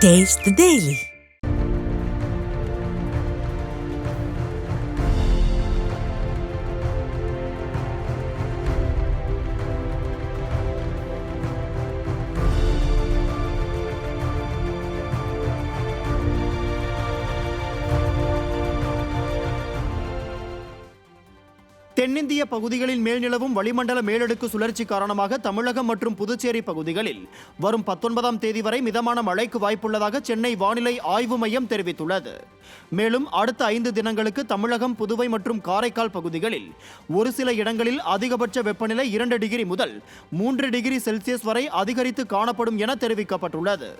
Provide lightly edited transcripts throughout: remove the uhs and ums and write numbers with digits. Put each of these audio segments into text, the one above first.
Taste the Daily. தென்னிந்திய பகுதிகளில் மேல்நிலவும் வளிமண்டல மேலடுக்கு சுழற்சி காரணமாக தமிழகம் மற்றும் புதுச்சேரி பகுதிகளில் வரும் 19ஆம் தேதி வரை மிதமான மழைக்கு வாய்ப்புள்ளதாக சென்னை வானிலை ஆய்வு மையம் தெரிவித்துள்ளது. மேலும் அடுத்த 5 தினங்களுக்கு தமிழகம், புதுவை மற்றும் காரைக்கால் பகுதிகளில் ஒரு சில இடங்களில் அதிகபட்ச வெப்பநிலை 2 டிகிரி முதல் 3 டிகிரி செல்சியஸ் வரை அதிகரித்து காணப்படும் என தெரிவிக்கப்பட்டுள்ளது.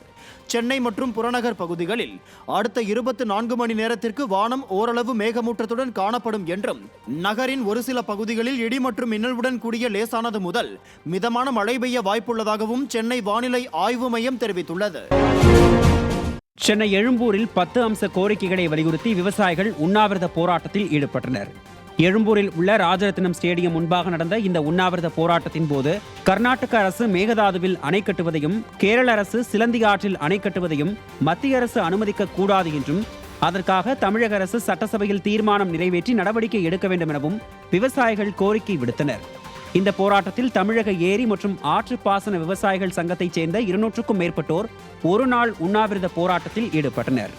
சென்னை மற்றும் புறநகர் பகுதிகளில் அடுத்த 24 மணி நேரத்திற்கு வானம் ஓரளவு மேகமூட்டத்துடன் காணப்படும் என்றும், நகரின் ஒரு சில பகுதிகளில் இடி மற்றும் மின்னலுடன் கூடிய லேசானது முதல் மிதமான மழை பெய்ய வாய்ப்புள்ளதாகவும் சென்னை வானிலை ஆய்வு மையம் தெரிவித்துள்ளது. சென்னை எழும்பூரில் 10 அம்ச கோரிக்கைகளை வலியுறுத்தி விவசாயிகள் உண்ணாவிரத போராட்டத்தில் ஈடுபட்டனர். எழும்பூரில் உள்ள ராஜரத்னம் ஸ்டேடியம் முன்பாக நடந்த இந்த உண்ணாவிரத போராட்டத்தின் போது கர்நாடக அரசு மேகதாதுவில் அணை கட்டுவதையும், கேரள அரசு சிலந்தி ஆற்றில் அணை கட்டுவதையும் மத்திய அரசு அனுமதிக்க கூடாது என்றும், அதற்காக தமிழக அரசு சட்டசபையில் தீர்மானம் நிறைவேற்றி நடவடிக்கை எடுக்க வேண்டும் எனவும் விவசாயிகள் கோரிக்கை விடுத்தனர். இந்த போராட்டத்தில் தமிழக ஏரி மற்றும் ஆற்று பாசன விவசாயிகள் சங்கத்தைச் சேர்ந்த 200க்கும் மேற்பட்டோர் ஒரு நாள் உண்ணாவிரத போராட்டத்தில் ஈடுபட்டனர்.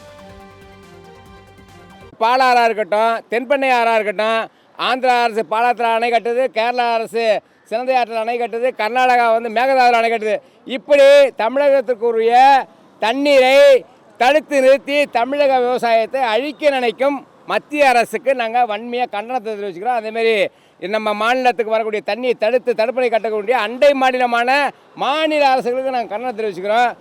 பாலாறாக இருக்கட்டும், தென்பெண்ணை ஆறாக இருக்கட்டும், ஆந்திரா அரசு பாலாத்திர அணை கட்டுது, கேரளா அரசு சிலந்தி ஆற்றில் அணை கட்டுது, கர்நாடகா மேகதாதுவில் அணை கட்டுது. இப்படி தமிழகத்திற்குரிய தண்ணீரை தடுத்து நிறுத்தி தமிழக விவசாயத்தை அழிக்க நினைக்கும் மத்திய அரசுக்கு நாங்கள் வன்மையாக கண்டனத்தை தெரிவிச்சுக்கிறோம். அதேமாரி நம்ம மாநிலத்துக்கு வரக்கூடிய தண்ணியை தடுப்பணை கட்டக்கூடிய அண்டை மாநில அரசுகளுக்கு நாங்கள் கண்டனம் தெரிவிச்சுக்கிறோம்.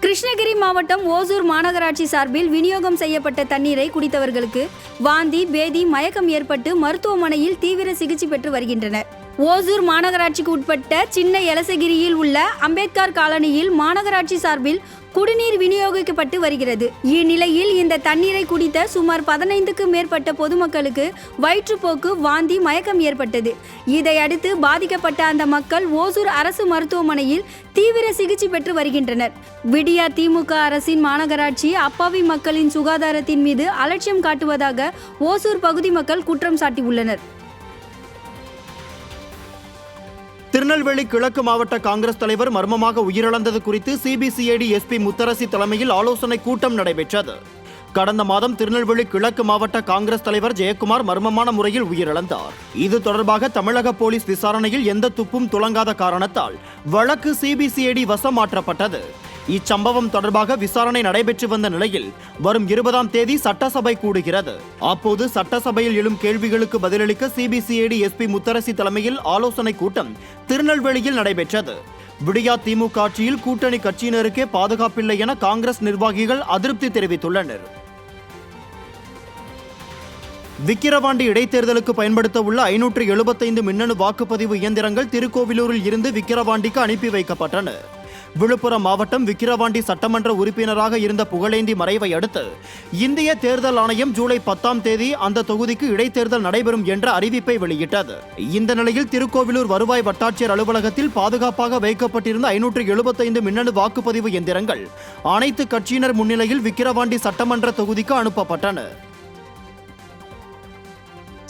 கிருஷ்ணகிரி மாவட்டம் ஓசூர் மாநகராட்சி சார்பில் விநியோகம் செய்யப்பட்ட தண்ணீரை குடித்தவர்களுக்கு வாந்தி, பேதி, மயக்கம் ஏற்பட்டு மருத்துவமனையில் தீவிர சிகிச்சை பெற்று வருகின்றனர். ஓசூர் மாநகராட்சிக்கு உட்பட்ட சின்ன எலசகிரியில் உள்ள அம்பேத்கர் காலனியில் மாநகராட்சி சார்பில் குடிநீர் விநியோகிக்கப்பட்டு வருகிறது. இந்நிலையில் இந்த தண்ணீரை குடித்த சுமார் 15க்கும் மேற்பட்ட பொதுமக்களுக்கு வயிற்றுப்போக்கு, வாந்தி, மயக்கம் ஏற்பட்டது. இதையடுத்து பாதிக்கப்பட்ட அந்த மக்கள் ஓசூர் அரசு மருத்துவமனையில் தீவிர சிகிச்சை பெற்று வருகின்றனர். விடியா திமுக அரசின் மாநகராட்சி அப்பாவி மக்களின் சுகாதாரத்தின் மீது அலட்சியம் காட்டுவதாக ஓசூர் பகுதி மக்கள் குற்றம் சாட்டியுள்ளனர். திருநெல்வேலி கிழக்கு மாவட்ட காங்கிரஸ் தலைவர் மர்மமாக உயிரிழந்தது குறித்து சிபிசிஐடி எஸ்பி முத்தரசி தலைமையில் ஆலோசனை கூட்டம் நடைபெற்றது. கடந்த மாதம் திருநெல்வேலி கிழக்கு மாவட்ட காங்கிரஸ் தலைவர் ஜெயக்குமார் மர்மமான முறையில் உயிரிழந்தார். இது தொடர்பாக தமிழக போலீஸ் விசாரணையில் எந்த துப்பும் துலங்காத காரணத்தால் வழக்கு சிபிசிஐடி வசம் மாற்றப்பட்டது. இச்சம்பவம் தொடர்பாக விசாரணை நடைபெற்று வந்த நிலையில் வரும் 20ஆம் தேதி சட்டசபை கூடுகிறது. அப்போது சட்டசபையில் எழும் கேள்விகளுக்கு பதிலளிக்க சிபிசிஐடி எஸ்பி முத்தரசி தலைமையில் ஆலோசனை கூட்டம் திருநெல்வேலியில் நடைபெற்றது. விடியா திமுக ஆட்சியில் கூட்டணி கட்சியினருக்கே பாதுகாப்பில்லை என காங்கிரஸ் நிர்வாகிகள் அதிருப்தி தெரிவித்துள்ளனர். விக்கிரவாண்டி இடைத்தேர்தலுக்கு பயன்படுத்த உள்ள 575 மின்னணு வாக்குப்பதிவு இயந்திரங்கள் திருக்கோவிலூரில் இருந்து விக்கிரவாண்டிக்கு அனுப்பி வைக்கப்பட்டன. விழுப்புரம் மாவட்டம் விக்கிரவாண்டி சட்டமன்ற உறுப்பினராக இருந்த புகழேந்தி மறைவை அடுத்து இந்திய தேர்தல் ஆணையம் ஜூலை 10ஆம் தேதி அந்த தொகுதிக்கு இடைத்தேர்தல் நடைபெறும் என்ற அறிவிப்பை வெளியிட்டது. இந்த நிலையில் திருக்கோவிலூர் வருவாய் வட்டாட்சியர் அலுவலகத்தில் பாதுகாப்பாக வைக்கப்பட்டிருந்த 575 மின்னணு வாக்குப்பதிவு இயந்திரங்கள் அனைத்து கட்சியினர் முன்னிலையில் விக்கிரவாண்டி சட்டமன்ற தொகுதிக்கு அனுப்பப்பட்டன.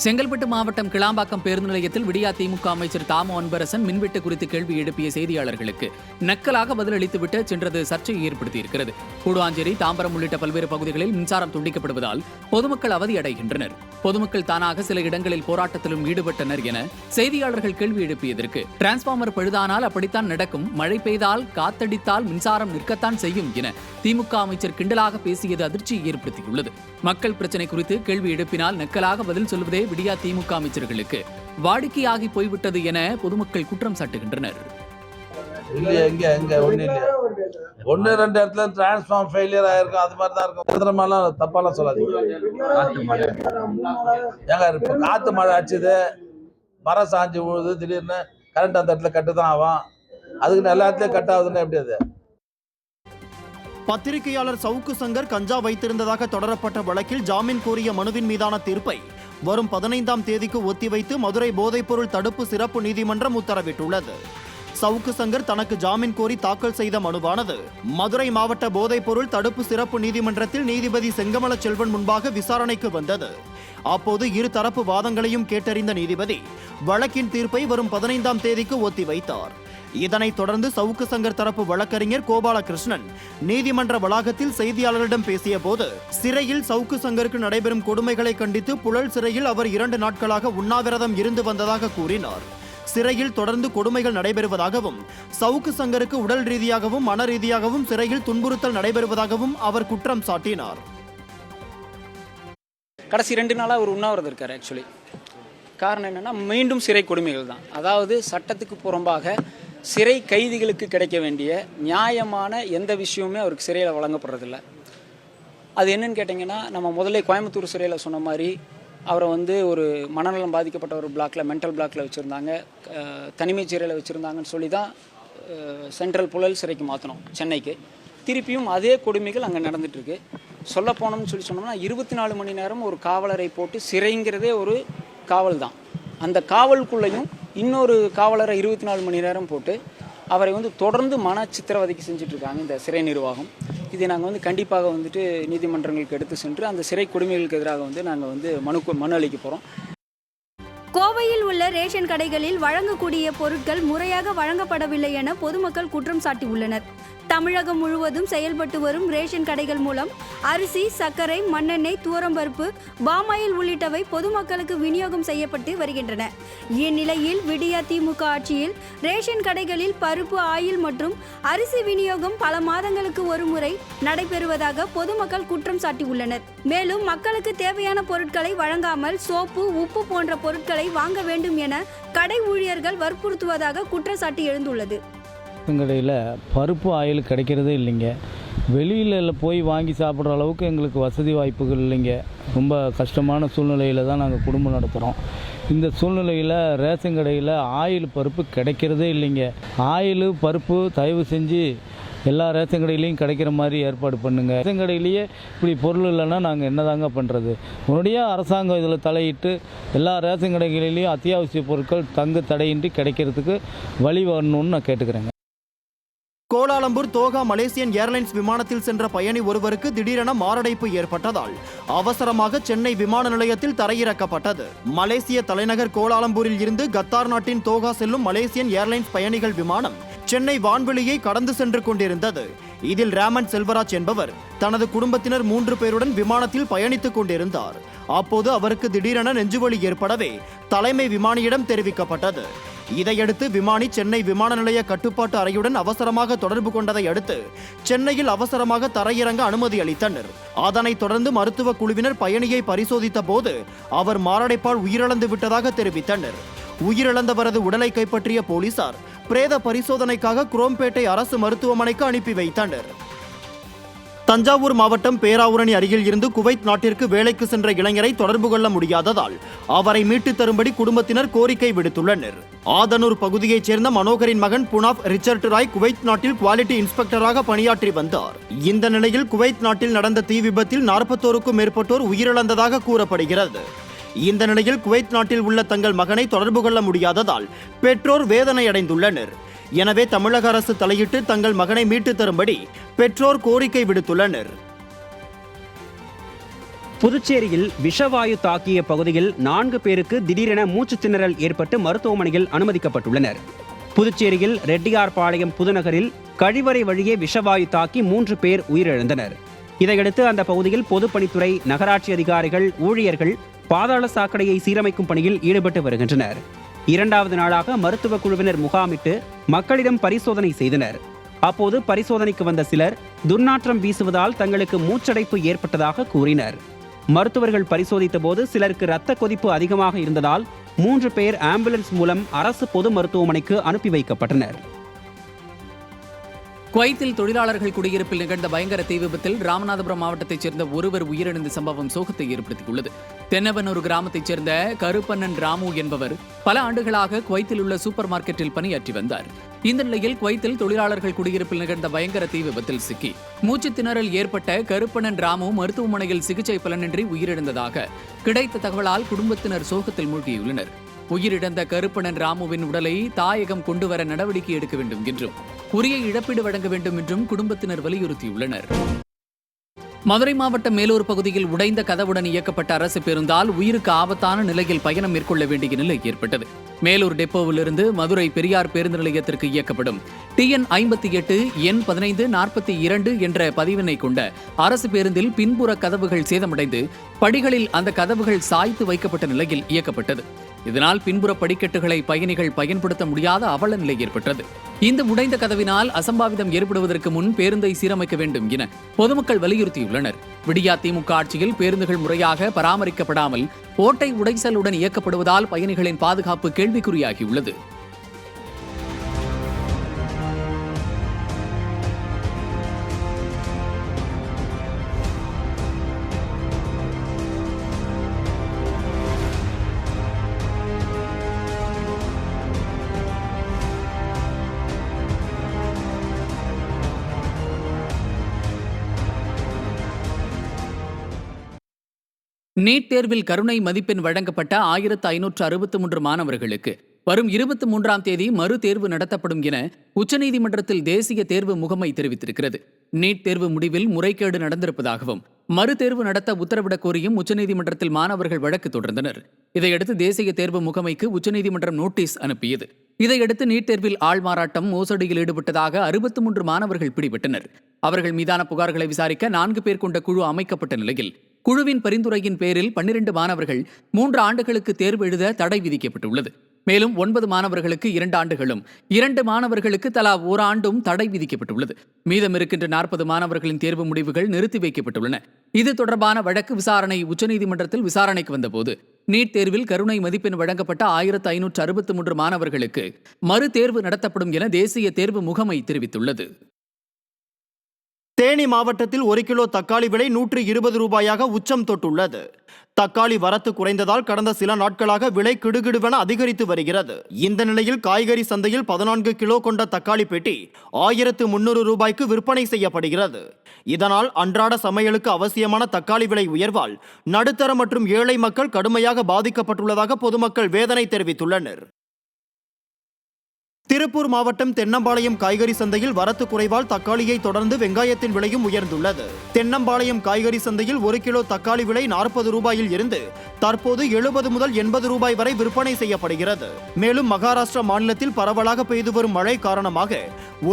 செங்கல்பட்டு மாவட்டம் கிளாம்பாக்கம் பேருந்து நிலையத்தில் விடியா திமுக அமைச்சர் தாமோ அன்பரசன் மின்வெட்டு குறித்து கேள்வி எழுப்பிய செய்தியாளர்களுக்கு நக்கலாக பதிலளித்துவிட்டு சென்றது சர்ச்சையை ஏற்படுத்தியிருக்கிறது. கூடுவாஞ்சேரி, தாம்பரம் உள்ளிட்ட பல்வேறு பகுதிகளில் மின்சாரம் துண்டிக்கப்படுவதால் பொதுமக்கள் அவதியடைகின்றனர். பொதுமக்கள் தானாக சில இடங்களில் போராட்டத்திலும் ஈடுபட்டனர் என செய்தியாளர்கள் கேள்வி எழுப்பியதற்கு டிரான்ஸ்பார்மர் பழுதானால் அப்படித்தான் நடக்கும், மழை பெய்தால் காத்தடித்தால் மின்சாரம் நிற்கத்தான் செய்யும் என திமுக அமைச்சர் கிண்டலாக பேசியது அதிர்ச்சியை ஏற்படுத்தியுள்ளது. மக்கள் பிரச்சனை குறித்து கேள்வி எழுப்பினால் நக்கலாக பதில் சொல்வதே விடியா திமுக அமைச்சர்களுக்கு வாடிக்கையாகி போய்விட்டது என பொதுமக்கள் குற்றம் சாட்டுகின்றனர். ஒன்னு ரெண்டு இடத்துல டிரான்ஸ்ஃபார்ம் ஃபெயிலியர் ஆயிருக்கும், அது மாதிரி தான் இருக்கும். தப்பாலாம் சொல்லாதீங்க. ஏங்க காத்து மழை அடிச்சுது, மரம் சாஞ்சு விழுது, திடீர்னு கரண்ட் அந்த இடத்துல கட்டு தான் ஆகும். அதுக்கு எல்லா இடத்துலயும் கட் ஆகுதுன்னா எப்படி அது? பத்திரிகையாளர் சவுக்கு சங்கர் கஞ்சா வைத்திருந்ததாக தொடரப்பட்ட வழக்கில் ஜாமீன் கோரிய மனுவின் மீதான தீர்ப்பை வரும் 15ஆம் தேதிக்கு ஒத்திவைத்து மதுரை போதைப்பொருள் தடுப்பு சிறப்பு நீதிமன்றம் உத்தரவிட்டுள்ளது. சவுக்கு சங்கர் தனக்கு ஜாமீன் கோரி தாக்கல் செய்த மனுவானது மதுரை மாவட்ட போதைப்பொருள் தடுப்பு சிறப்பு நீதிமன்றத்தில் நீதிபதி செங்கமல செல்வன் முன்பாக விசாரணைக்கு வந்தது. அப்போது இரு தரப்பு வாதங்களையும் கேட்டறிந்த நீதிபதி வழக்கின் தீர்ப்பை வரும் 15ஆம் தேதிக்கு ஒத்திவைத்தார். இதனைத் தொடர்ந்து சவுக்கு சங்கர் தரப்பு வழக்கறிஞர் கோபாலகிருஷ்ணன் நீதிமன்ற வளாகத்தில் செய்தியாளர்களிடம் பேசிய போது, சிறையில் சவுக்கு சங்கருக்கு நடைபெறும் கொடுமைகளை கண்டித்து புழல் சிறையில் அவர் 2 நாட்களாக உண்ணாவிரதம் இருந்து வந்ததாக கூறினார். சிறையில் தொடர்ந்து கொடுமைகள் நடைபெறுவதாகவும், சவுக்கு சங்கருக்கு உடல் ரீதியாகவும் மன ரீதியாகவும் சிறையில் துன்புறுத்தல் நடைபெறுவதாகவும் அவர் குற்றம் சாட்டினார். கடைசி 2 நாளாக ஒரு உண்ணாவிரதம் இருக்கார். ஆக்சுவலி காரணம் என்னென்னா, மீண்டும் சிறை கொடுமைகள் தான். அதாவது சட்டத்துக்கு புறம்பாக சிறை கைதிகளுக்கு கிடைக்க வேண்டிய நியாயமான எந்த விஷயமுமே அவருக்கு சிறையில் வழங்கப்படுறதில்ல. அது என்னன்னு கேட்டிங்கன்னா, நம்ம முதல்ல கோயம்புத்தூர் சிறையில் சொன்ன மாதிரி அவரை ஒரு மனநலம் பாதிக்கப்பட்ட ஒரு பிளாக்கில், மென்டல் பிளாக்கில் வச்சுருந்தாங்க, தனிமைச் சிறையில் வச்சுருந்தாங்கன்னு சொல்லி தான் சென்ட்ரல் புழல் சிறைக்கு மாற்றணும், சென்னைக்கு. திருப்பியும் அதே கொடுமைகள் அங்கே நடந்துகிட்ருக்கு. சொல்ல போனோம்னு சொன்னோம்னா 24 மணி நேரம் ஒரு காவலரை போட்டு, சிறைங்கிறதே ஒரு காவல் தான், அந்த காவலுக்குள்ளேயும் இன்னொரு காவலரை 24 மணி நேரம் போட்டு அவரை தொடர்ந்து மன சித்திரவதைக்கு செஞ்சுட்ருக்காங்க இந்த சிறை நிர்வாகம். இதை நாங்கள் கண்டிப்பாக நீதிமன்றங்களுக்கு எடுத்து சென்று அந்த சிறை கொடுமைகளுக்கு எதிராக நாங்கள் மனு அளிக்க போகிறோம். கோவையில் உள்ள ரேஷன் கடைகளில் வழங்கக்கூடிய பொருட்கள் முறையாக வழங்கப்படவில்லை என பொதுமக்கள் குற்றம் சாட்டியுள்ளனர். தமிழகம் முழுவதும் செயல்பட்டு வரும் ரேஷன் கடைகள் மூலம் அரிசி, சர்க்கரை, மண்ணெண்ணெய், துவரம்பருப்பு, பாமாயில் உள்ளிட்டவை பொதுமக்களுக்கு விநியோகம் செய்யப்பட்டு வருகின்றன. இந்நிலையில் விடியா திமுக ஆட்சியில் ரேஷன் கடைகளில் பருப்பு, ஆயில் மற்றும் அரிசி விநியோகம் பல மாதங்களுக்கு ஒரு முறை நடைபெறுவதாக பொதுமக்கள் குற்றம் சாட்டியுள்ளனர். மேலும் மக்களுக்கு தேவையான பொருட்களை வழங்காமல் சோப்பு, உப்பு போன்ற பொருட்களை வாங்க வேண்டும் என கடை ஊழியர்கள் வற்புறுத்துவதாக குற்றச்சாட்டு எழுந்துள்ளது. கடையில் பருப்பு, ஆயில் கிடைக்கிறதே இல்லைங்க. வெளியில் போய் வாங்கி சாப்பிட்ற அளவுக்கு எங்களுக்கு வசதி வாய்ப்புகள் இல்லைங்க. ரொம்ப கஷ்டமான சூழ்நிலையில் தான் நாங்கள் குடும்பம் நடத்துகிறோம். இந்த சூழ்நிலையில் ரேஷன் கடையில் ஆயில், பருப்பு கிடைக்கிறதே இல்லைங்க. ஆயில், பருப்பு தயவு செஞ்சு எல்லா ரேஷன் கடையிலையும் கிடைக்கிற மாதிரி ஏற்பாடு பண்ணுங்கள். ரேஷன் கடையிலேயே இப்படி பொருள் இல்லைன்னா நாங்கள் என்னதாங்க பண்ணுறது? உடனடியாக அரசாங்கம் இதில் தலையிட்டு எல்லா ரேஷன் கடைகளிலையும் அத்தியாவசிய பொருட்கள் தங்கு தடையின்றி கிடைக்கிறதுக்கு வழி வரணும்னு நான் கேட்டுக்கிறேங்க. கோலாலம்பூர் தோகா மலேசியன் ஏர்லைன்ஸ் விமானத்தில் சென்ற பயணி ஒருவருக்கு திடீரென மாரடைப்பு ஏற்பட்டதால் அவசரமாக சென்னை விமான நிலையத்தில் தரையிறக்கப்பட்டது. மலேசிய தலைநகர் கோலாலம்பூரில் இருந்து கத்தார் நாட்டின் தோகா செல்லும் மலேசியன் ஏர்லைன்ஸ் பயணிகள் விமானம் சென்னை வான்வெளியை கடந்து சென்று கொண்டிருந்தது. இதில் ரேமன் செல்வராஜ் என்பவர் தனது குடும்பத்தினர் 3 பேருடன் விமானத்தில் பயணித்துக் கொண்டிருந்தார். அப்போது அவருக்கு திடீரென நெஞ்சுவலி ஏற்படவே தலைமை விமானியிடம் தெரிவிக்கப்பட்டது. இதையடுத்து விமானி சென்னை விமான நிலைய கட்டுப்பாட்டு அறையுடன் அவசரமாக தொடர்பு கொண்டதை அடுத்து சென்னையில் அவசரமாக தரையிறங்க அனுமதி அளித்தனர். அதனைத் தொடர்ந்து மருத்துவ குழுவினர் பயணியை பரிசோதித்த போது அவர் மாரடைப்பால் உயிரிழந்து விட்டதாக தெரிவித்தனர். உயிரிழந்தவரது உடலை கைப்பற்றிய போலீசார் பிரேத பரிசோதனைக்காக குரோம்பேட்டை அரசு மருத்துவமனைக்கு அனுப்பி வைத்தனர். தஞ்சாவூர் மாவட்டம் பேராவூரணி அருகில் இருந்து குவைத் நாட்டிற்கு வேலைக்கு சென்ற இளைஞரை தொடர்பு கொள்ள முடியாததால் அவரை மீட்டுத் தரும்படி குடும்பத்தினர் கோரிக்கை விடுத்துள்ளனர். ஆதனூர் பகுதியைச் சேர்ந்த மனோகரின் மகன் புனாப் ரிச்சர்ட் ராய் குவைத் நாட்டில் குவாலிட்டி இன்ஸ்பெக்டராக பணியாற்றி வந்தார். இந்த நிலையில் குவைத் நாட்டில் நடந்த தீ விபத்தில் 41க்கும் மேற்பட்டோர் உயிரிழந்ததாக கூறப்படுகிறது. இந்த நிலையில் குவைத் நாட்டில் உள்ள தங்கள் மகனை தொடர்பு கொள்ள முடியாததால் பெற்றோர் வேதனை அடைந்துள்ளனர். எனவே தமிழக அரசு தலையிட்டு தங்கள் மகனை மீட்டு தரும்படி பெற்றோர் கோரிக்கை விடுத்துள்ளனர். புதுச்சேரியில் விஷவாயு தாக்கிய பகுதியில் 4 பேருக்கு திடீரென மூச்சு திணறல் ஏற்பட்டு மருத்துவமனையில் அனுமதிக்கப்பட்டுள்ளனர். புதுச்சேரியில் ரெட்டியார்பாளையம் புதுநகரில் கழிவறை வழியே விஷவாயு தாக்கி 3 பேர் உயிரிழந்தனர். இதையடுத்து அந்த பகுதியில் பொதுப்பணித்துறை, நகராட்சி அதிகாரிகள், ஊழியர்கள் பாதாள சாக்கடையை சீரமைக்கும் பணியில் ஈடுபட்டு வருகின்றனர். 2வது நாளாக மருத்துவ குழுவினர் முகாமிட்டு மக்களிடம் பரிசோதனை செய்தனர். அப்போது பரிசோதனைக்கு வந்த சிலர் துர்நாற்றம் வீசுவதால் தங்களுக்கு மூச்சடைப்பு ஏற்பட்டதாக கூறினர். மருத்துவர்கள் பரிசோதித்த போது சிலருக்கு இரத்த கொதிப்பு அதிகமாக இருந்ததால் 3 பேர் ஆம்புலன்ஸ் மூலம் அரசு பொது மருத்துவமனைக்கு அனுப்பி வைக்கப்பட்டனர். குவைத்தில் தொழிலாளர்கள் குடியிருப்பில் நிகழ்ந்த பயங்கர தீ விபத்தில் ராமநாதபுரம் மாவட்டத்தைச் சேர்ந்த ஒருவர் உயிரிழந்த சம்பவம் சோகத்தை ஏற்படுத்தியுள்ளது. தென்னவனூர் கிராமத்தைச் சேர்ந்த கருப்பண்ணன் ராமு என்பவர் பல ஆண்டுகளாக குவைத்தில் உள்ள சூப்பர் மார்க்கெட்டில் பணியாற்றி வந்தார். இந்த நிலையில் குவைத்தில் தொழிலாளர்கள் குடியிருப்பில் நிகழ்ந்த பயங்கர தீ விபத்தில் சிக்கி மூச்சு திணறல் ஏற்பட்ட கருப்பண்ணன் ராமு மருத்துவமனையில் சிகிச்சை பலனின்றி உயிரிழந்ததாக கிடைத்த தகவலால் குடும்பத்தினர் சோகத்தில் மூழ்கியுள்ளனர். உயிரிழந்த கருப்பணன் ராமுவின் உடலை தாயகம் கொண்டுவர நடவடிக்கை எடுக்க வேண்டும் என்றும் உரிய இழப்பீடு வழங்க வேண்டும் என்றும் குடும்பத்தினர் வலியுறுத்தியுள்ளனர். மதுரை மாவட்டம் மேலூர் பகுதியில் உடைந்த கதவுடன் இயக்கப்பட்ட அரசு பேருந்தால் உயிருக்கு ஆபத்தான நிலையில் பயணம் மேற்கொள்ள வேண்டிய நிலை ஏற்பட்டது. மேலூர் டெப்போவிலிருந்து மதுரை பெரியார் பேருந்து நிலையத்திற்கு இயக்கப்படும் TN 58 N 1542 என்ற பதிவினை கொண்ட அரசு பேருந்தில் பின்புற கதவுகள் சேதமடைந்து படிகளில் அந்த கதவுகள் சாய்த்து வைக்கப்பட்ட நிலையில் இயக்கப்பட்டது. இதனால் பின்புற படிக்கட்டுகளை பயணிகள் பயன்படுத்த முடியாத அவல நிலை ஏற்பட்டது. இந்த உடைந்த கதவினால் அசம்பாவிதம் ஏற்படுவதற்கு முன் பேருந்தை சீரமைக்க வேண்டும் என பொதுமக்கள் வலியுறுத்தியுள்ளனர். விடியா திமுக ஆட்சியில் பேருந்துகள் முறையாக பராமரிக்கப்படாமல் ஓட்டை உடைசலுடன் இயக்கப்படுவதால் பயணிகளின் பாதுகாப்பு கேள்விக்குறியாகியுள்ளது. நீட் தேர்வில் கருணை மதிப்பெண் வழங்கப்பட்ட 1563 மாணவர்களுக்கு வரும் 23ஆம் தேதி மறு தேர்வு நடத்தப்படும் என உச்சநீதிமன்றத்தில் தேசிய தேர்வு முகமை தெரிவித்திருக்கிறது. நீட் தேர்வு முடிவில் முறைகேடு நடந்திருப்பதாகவும் மறு தேர்வு நடத்த உத்தரவிடக் கோரியும் உச்சநீதிமன்றத்தில் மாணவர்கள் வழக்கு தொடர்ந்தனர். இதையடுத்து தேசிய தேர்வு முகமைக்கு உச்சநீதிமன்றம் நோட்டீஸ் அனுப்பியது. இதையடுத்து நீட் தேர்வில் ஆள்மாறாட்டம் மோசடியில் ஈடுபட்டதாக 63 மாணவர்கள் பிடிபட்டனர். அவர்கள் மீதான புகார்களை விசாரிக்க 4 பேர் கொண்ட குழு அமைக்கப்பட்ட நிலையில் குழுவின் பரிந்துரையின் பேரில் 12 மாணவர்கள் 3 ஆண்டுகளுக்கு தேர்வு எழுத தடை விதிக்கப்பட்டுள்ளது. மேலும் 9 மாணவர்களுக்கு 2 ஆண்டுகளும் 2 மாணவர்களுக்கு தலா 1 ஆண்டும் தடை விதிக்கப்பட்டுள்ளது. மீதம் இருக்கின்ற 40 மாணவர்களின் தேர்வு முடிவுகள் நிறுத்தி வைக்கப்பட்டுள்ளன. இது தொடர்பான வழக்கு விசாரணை உச்சநீதிமன்றத்தில் விசாரணைக்கு வந்தபோது நீட் தேர்வில் கருணை மதிப்பெண் வழங்கப்பட்ட 1563 மாணவர்களுக்கு மறு தேர்வு நடத்தப்படும் என தேசிய தேர்வு முகமை தெரிவித்துள்ளது. தேனி மாவட்டத்தில் 1 கிலோ தக்காளி விலை 120 ரூபாயாக உச்சம் தொட்டுள்ளது. தக்காளி வரத்து குறைந்ததால் கடந்த சில நாட்களாக விலை கிடுகிடுவென அதிகரித்து வருகிறது. இந்த நிலையில் காய்கறி சந்தையில் 14 கிலோ கொண்ட தக்காளி பெட்டி 1300 ரூபாய்க்கு விற்பனை செய்யப்படுகிறது. இதனால் அன்றாட சமையலுக்கு அவசியமான தக்காளி விலை உயர்வால் நடுத்தர மற்றும் ஏழை மக்கள் கடுமையாக பாதிக்கப்பட்டுள்ளதாக பொதுமக்கள் வேதனை தெரிவித்துள்ளனர். திருப்பூர் மாவட்டம் தென்னம்பாளையம் காய்கறி சந்தையில் வரத்து குறைவால் தக்காளியை தொடர்ந்து வெங்காயத்தின் விலையும் உயர்ந்துள்ளது. தென்னம்பாளையம் காய்கறி சந்தையில் 1 கிலோ தக்காளி விலை 40 ரூபாயில் இருந்து தற்போது 70 முதல் 80 ரூபாய் வரை விற்பனை செய்யப்படுகிறது. மேலும் மகாராஷ்டிரா மாநிலத்தில் பரவலாக பெய்து வரும் மழை காரணமாக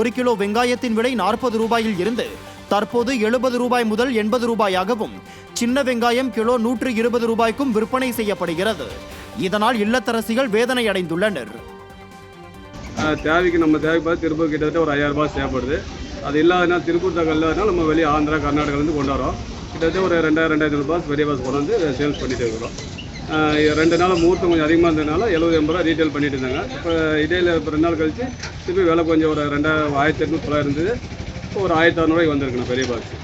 1 கிலோ வெங்காயத்தின் விலை 40 ரூபாயில் இருந்து தற்போது 70 ரூபாய் முதல் 80 ரூபாயாகவும், சின்ன வெங்காயம் கிலோ 120 ரூபாய்க்கும் விற்பனை செய்யப்படுகிறது. இதனால் இல்லத்தரசிகள் வேதனை அடைந்துள்ளனர். தேவைக்கு நம்ம தேவைக்கு பார்த்து திருப்பூர் கிட்டத்தட்ட ஒரு 5000 ரூபாய் தேவைப்படுது. அது இல்லாதனா திருப்பூர் தகவல் இல்லாதனால நம்ம வெளியே ஆந்திரா கர்நாடகாலேருந்து கொண்டு வரோம். கிட்டத்தட்ட ஒரு 2000-2500 ரூபாய் பெரிய பாஸ் கொண்டு வந்து சேல்ஸ் பண்ணிட்டு இருக்கிறோம். 2 நாள் முகூர்த்தம் கொஞ்சம் அதிகமாக இருந்ததுனால 70-80 ரூபா ரீட்டைல் பண்ணிட்டு இருந்தாங்க. இப்போ இடையில இப்போ 2 நாள் கழிச்சு திருப்பி விலை கொஞ்சம் ஒரு 1800 இருந்தது. இப்போ ஒரு 1600 ரூபாய்க்கு வந்திருக்குண்ணா பெரிய பாக்ஸ்.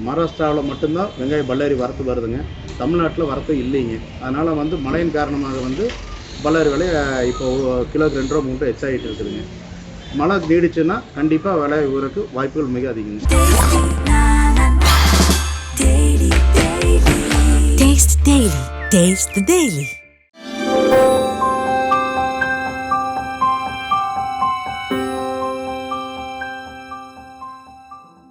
மகாராஷ்டிராவில் மட்டும்தான் வெங்காயம் பல்லாரி வரத்து வருதுங்க. தமிழ்நாட்டில் வரத்து இல்லைங்க. அதனால் மழையின் காரணமாக பல்லாரி விலை இப்போ கிலோக்கு 2 ரூபா 3 ரூபா எச்சாகிட்டு இருக்குதுங்க. மழை நீடிச்சுன்னா கண்டிப்பாக விலை உயருக்கு வாய்ப்புகள் மிக அதிகங்க. Taste the Daily.